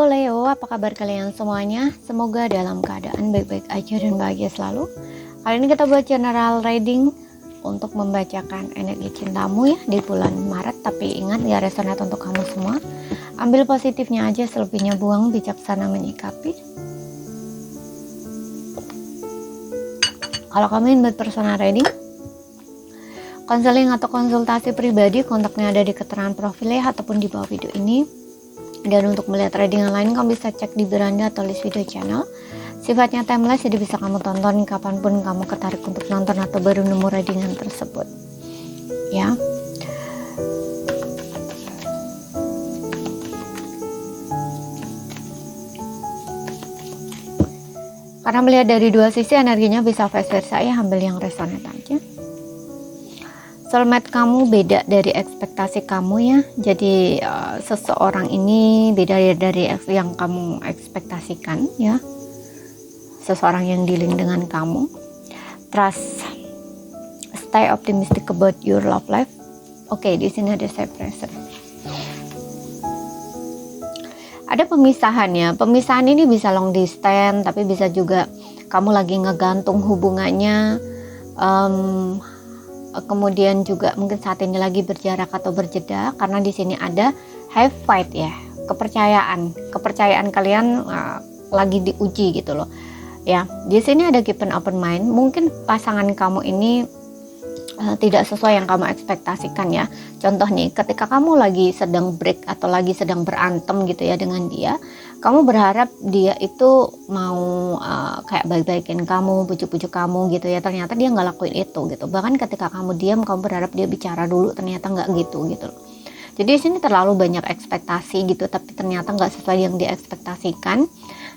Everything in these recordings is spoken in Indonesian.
Leo, apa kabar kalian semuanya? Semoga dalam keadaan baik-baik aja dan bahagia selalu. Kali ini kita buat general reading untuk membacakan energi cintamu ya di bulan Maret. Tapi ingat ya, resonate untuk kamu semua. Ambil positifnya aja, selebihnya buang, bijaksana menyikapi. Kalau kamu ingin buat personal reading, konseling atau konsultasi pribadi, kontaknya ada di keterangan profilnya ataupun di bawah video ini. Dan untuk melihat reading yang lain, kamu bisa cek di beranda atau list video channel. Sifatnya timeless, jadi bisa kamu tonton kapanpun kamu ketarik untuk nonton atau baru nemu readingan tersebut ya. Karena melihat dari dua sisi, energinya bisa vice versa ya, ambil yang resonate aja. Soulmate kamu beda dari ekspektasi kamu ya. Jadi seseorang ini beda dari yang kamu ekspektasikan ya. Seseorang yang dealing dengan kamu. Trust, stay optimistic about your love life. Oke, di sini ada separation. Ada pemisahan ya. Pemisahan ini bisa long distance, tapi bisa juga kamu lagi ngegantung hubungannya. Kemudian juga mungkin saat ini lagi berjarak atau berjeda, karena di sini ada have fight ya, kepercayaan kalian lagi diuji gitu loh ya. Di sini ada keep an open mind. Mungkin pasangan kamu ini tidak sesuai yang kamu ekspektasikan ya. Contoh nih, ketika kamu lagi sedang break atau lagi sedang berantem gitu ya dengan dia, kamu berharap dia itu mau kayak baik-baikin kamu, pujuk-pujuk kamu gitu ya. Ternyata dia nggak lakuin itu gitu. Bahkan ketika kamu diam, kamu berharap dia bicara dulu, ternyata nggak gitu gitu loh. Jadi di sini terlalu banyak ekspektasi gitu, tapi ternyata nggak sesuai yang diekspektasikan.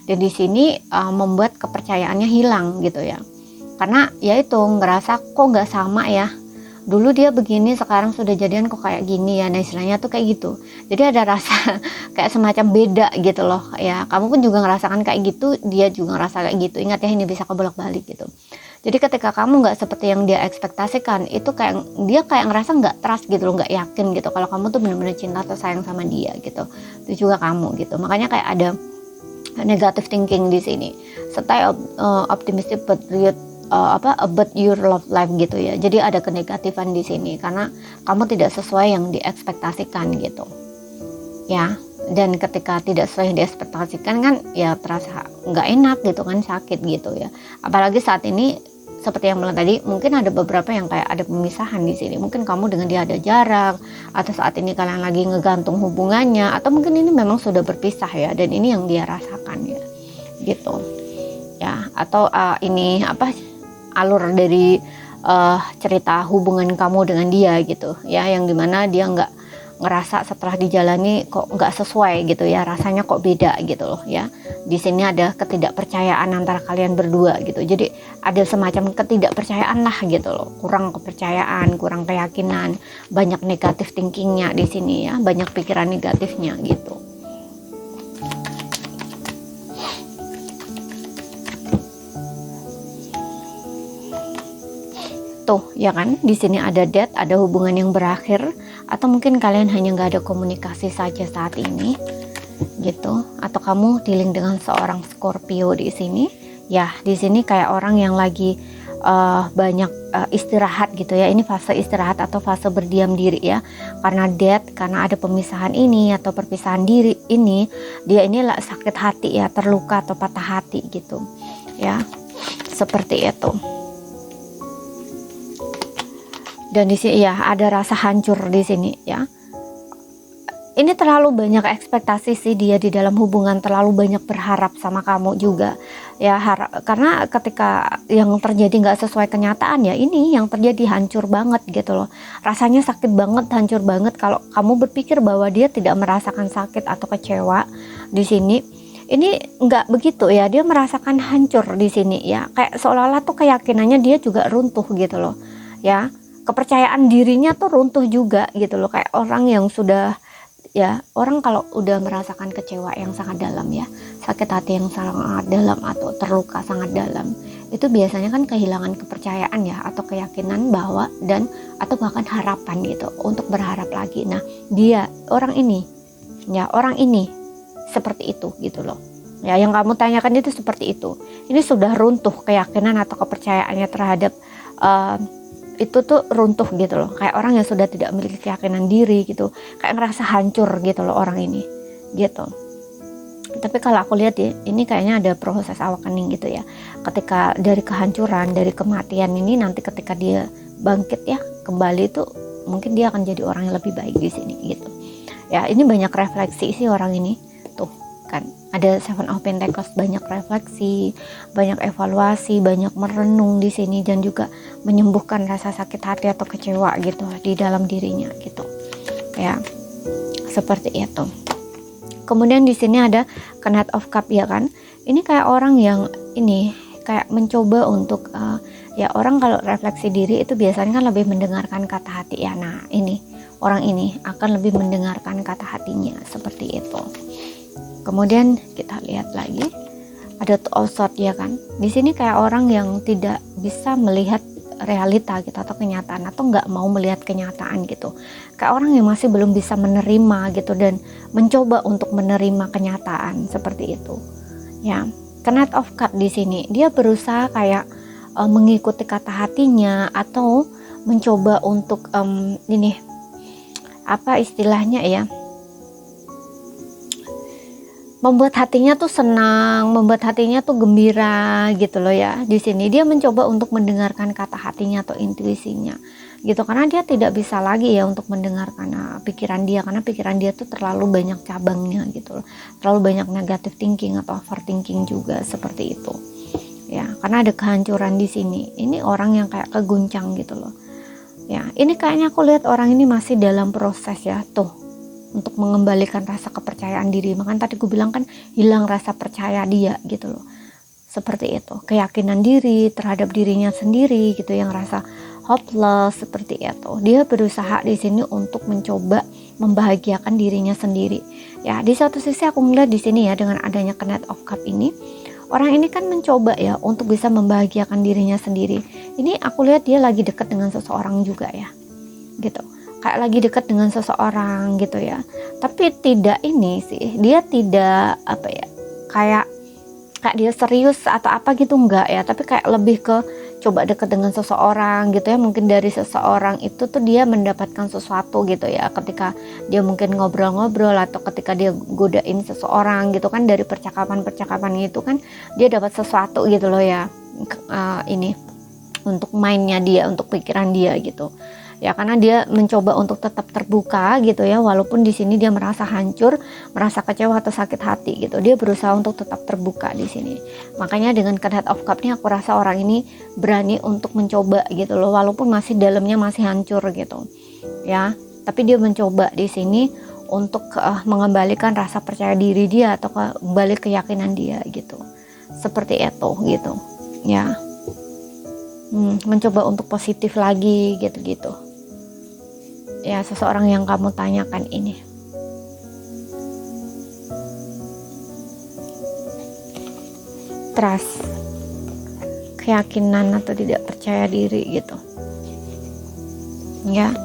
Dan di sini membuat kepercayaannya hilang gitu ya. Karena ya itu ngerasa kok nggak sama ya. Dulu dia begini, sekarang sudah jadian kok kayak gini ya. Nah istilahnya tuh kayak gitu. Jadi ada rasa kayak semacam beda gitu loh ya. Kamu pun juga ngerasakan kayak gitu, dia juga ngerasa kayak gitu. Ingat ya, ini bisa kebolak-balik gitu. Jadi ketika kamu nggak seperti yang dia ekspektasikan, itu kayak dia kayak ngerasa nggak trust gitu loh, nggak yakin gitu kalau kamu tuh benar-benar cinta atau sayang sama dia gitu. Itu juga kamu gitu. Makanya kayak ada negative thinking di sini. Stay optimistic about your love life gitu ya. Jadi ada kenegatifan di sini karena kamu tidak sesuai yang diekspektasikan gitu ya. Dan ketika tidak sesuai yang diekspektasikan kan ya terasa nggak enak gitu kan, sakit gitu ya. Apalagi saat ini seperti yang bilang tadi, mungkin ada beberapa yang kayak ada pemisahan di sini. Mungkin kamu dengan dia ada jarak, atau saat ini kalian lagi ngegantung hubungannya, atau mungkin ini memang sudah berpisah ya, dan ini yang dia rasakan ya gitu ya. Atau ini alur dari cerita hubungan kamu dengan dia gitu ya, yang dimana dia nggak ngerasa setelah dijalani kok nggak sesuai gitu ya, rasanya kok beda gitu loh ya. Di sini ada ketidakpercayaan antara kalian berdua gitu. Jadi ada semacam ketidakpercayaan lah gitu loh, kurang kepercayaan, kurang keyakinan, banyak negatif thinkingnya di sini ya, banyak pikiran negatifnya gitu. Tuh ya kan, di sini ada death, ada hubungan yang berakhir, atau mungkin kalian hanya nggak ada komunikasi saja saat ini gitu. Atau kamu dealing dengan seorang Scorpio di sini ya. Di sini kayak orang yang lagi banyak istirahat gitu ya. Ini fase istirahat atau fase berdiam diri ya, karena death, karena ada pemisahan ini atau perpisahan diri ini, dia ini sakit hati ya, terluka atau patah hati gitu ya, seperti itu. Dan di sini ya ada rasa hancur di sini ya. Ini terlalu banyak ekspektasi sih dia di dalam hubungan, terlalu banyak berharap sama kamu juga ya, karena ketika yang terjadi nggak sesuai kenyataan ya, ini yang terjadi hancur banget gitu loh. Rasanya sakit banget, hancur banget. Kalau kamu berpikir bahwa dia tidak merasakan sakit atau kecewa di sini, ini nggak begitu ya. Dia merasakan hancur di sini ya, kayak seolah-olah tuh keyakinannya dia juga runtuh gitu loh ya. Kepercayaan dirinya tuh runtuh juga gitu loh, kayak orang yang sudah ya, orang kalau udah merasakan kecewa yang sangat dalam ya, sakit hati yang sangat dalam atau terluka sangat dalam, itu biasanya kan kehilangan kepercayaan ya, atau keyakinan bahwa dan atau bahkan harapan gitu untuk berharap lagi. Nah dia orang ini ya, orang ini seperti itu gitu loh. Ya, yang kamu tanyakan itu seperti itu. Ini sudah runtuh keyakinan atau kepercayaannya terhadap itu tuh runtuh gitu loh. Kayak orang yang sudah tidak memiliki keyakinan diri gitu. Kayak ngerasa hancur gitu loh orang ini. Gitu. Tapi kalau aku lihat ya, ini kayaknya ada proses awakening gitu ya. Ketika dari kehancuran, dari kematian ini, nanti ketika dia bangkit ya kembali itu, mungkin dia akan jadi orang yang lebih baik di sini gitu. Ya, ini banyak refleksi sih orang ini. Tuh kan, ada Seven of Pentacles, banyak refleksi, banyak evaluasi, banyak merenung di sini, dan juga menyembuhkan rasa sakit hati atau kecewa gitu di dalam dirinya gitu. Ya, seperti itu. Kemudian di sini ada Knight of Cup ya kan. Ini kayak orang yang ini kayak mencoba untuk ya, orang kalau refleksi diri itu biasanya kan lebih mendengarkan kata hati ya. Nah, ini orang ini akan lebih mendengarkan kata hatinya seperti itu. Kemudian kita lihat lagi ada Two of Swords ya kan. Di sini kayak orang yang tidak bisa melihat realita gitu atau kenyataan, atau nggak mau melihat kenyataan gitu. Kayak orang yang masih belum bisa menerima gitu dan mencoba untuk menerima kenyataan seperti itu. Ya, Knight of Cup di sini dia berusaha kayak mengikuti kata hatinya atau mencoba untuk ini apa istilahnya ya, membuat hatinya tuh senang, membuat hatinya tuh gembira gitu loh ya. Di sini dia mencoba untuk mendengarkan kata hatinya atau intuisinya gitu, karena dia tidak bisa lagi ya untuk mendengarkan pikiran dia, karena pikiran dia tuh terlalu banyak cabangnya gitu loh, terlalu banyak negative thinking atau overthinking juga seperti itu ya, karena ada kehancuran di sini. Ini orang yang kayak keguncang gitu loh ya. Ini kayaknya aku lihat orang ini masih dalam proses ya tuh, untuk mengembalikan rasa kepercayaan diri. Makanya tadi gue bilang kan hilang rasa percaya dia gitu loh. Seperti itu, keyakinan diri terhadap dirinya sendiri gitu, yang rasa hopeless seperti itu. Dia berusaha di sini untuk mencoba membahagiakan dirinya sendiri. Ya, di satu sisi aku melihat di sini ya, dengan adanya Knight of Cup ini, orang ini kan mencoba ya untuk bisa membahagiakan dirinya sendiri. Ini aku lihat dia lagi dekat dengan seseorang juga ya. Gitu. Kayak lagi dekat dengan seseorang gitu ya, tapi tidak ini sih, dia tidak apa ya, kayak dia serius atau apa gitu, enggak ya, tapi kayak lebih ke coba dekat dengan seseorang gitu ya. Mungkin dari seseorang itu tuh dia mendapatkan sesuatu gitu ya, ketika dia mungkin ngobrol-ngobrol atau ketika dia godain seseorang gitu kan, dari percakapan-percakapan itu kan dia dapat sesuatu gitu loh ya, ini untuk mainnya dia, untuk pikiran dia gitu ya, karena dia mencoba untuk tetap terbuka gitu ya, walaupun di sini dia merasa hancur, merasa kecewa atau sakit hati gitu, dia berusaha untuk tetap terbuka di sini. Makanya dengan Knight of Cup ini aku rasa orang ini berani untuk mencoba gitu loh, walaupun masih dalamnya masih hancur gitu ya, tapi dia mencoba di sini untuk mengembalikan rasa percaya diri dia atau kembali keyakinan dia gitu, seperti itu gitu ya. Mencoba untuk positif lagi gitu-gitu ya, seseorang yang kamu tanyakan ini. Trust, keyakinan atau tidak percaya diri gitu ya.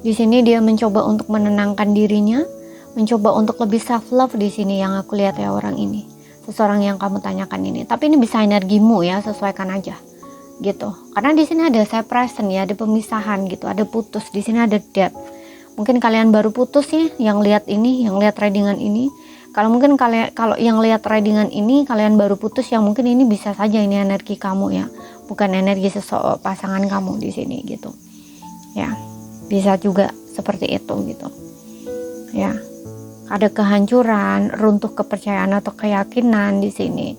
Di sini dia mencoba untuk menenangkan dirinya, mencoba untuk lebih self love di sini yang aku lihat ya, orang ini, seseorang yang kamu tanyakan ini. Tapi ini bisa energimu ya, sesuaikan aja gitu, karena di sini ada separation ya, ada pemisahan gitu, ada putus di sini, ada death. Mungkin kalian baru putus sih yang lihat ini, yang lihat readingan ini. Kalau mungkin kalau yang lihat readingan ini kalian baru putus, yang mungkin ini bisa saja ini energi kamu ya, bukan energi pasangan kamu di sini gitu ya, bisa juga seperti itu gitu ya. Ada kehancuran, runtuh kepercayaan atau keyakinan di sini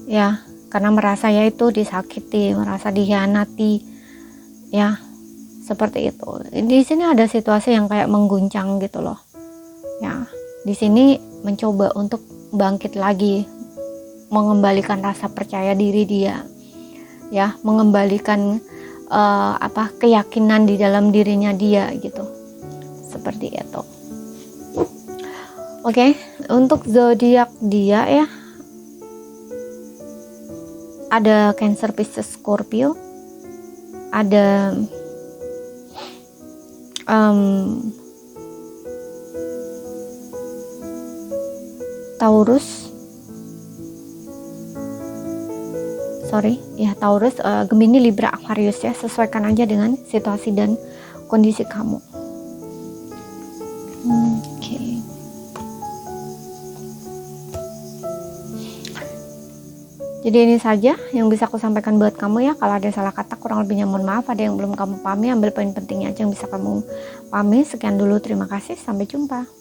ya, karena merasa ya itu disakiti, merasa dikhianati ya, seperti itu. Di sini ada situasi yang kayak mengguncang gitu loh ya. Di sini mencoba untuk bangkit lagi, mengembalikan rasa percaya diri dia ya, mengembalikan keyakinan di dalam dirinya dia gitu, seperti itu. Oke, untuk zodiak dia ya, ada Cancer, Pisces, Scorpio, ada Taurus, Taurus, Gemini, Libra, Aquarius ya, sesuaikan aja dengan situasi dan kondisi kamu. Oke. Jadi ini saja yang bisa aku sampaikan buat kamu ya. Kalau ada salah kata, kurang lebihnya mohon maaf. Ada yang belum kamu pahami, ambil poin pentingnya aja yang bisa kamu pahami. Sekian dulu, terima kasih, sampai jumpa.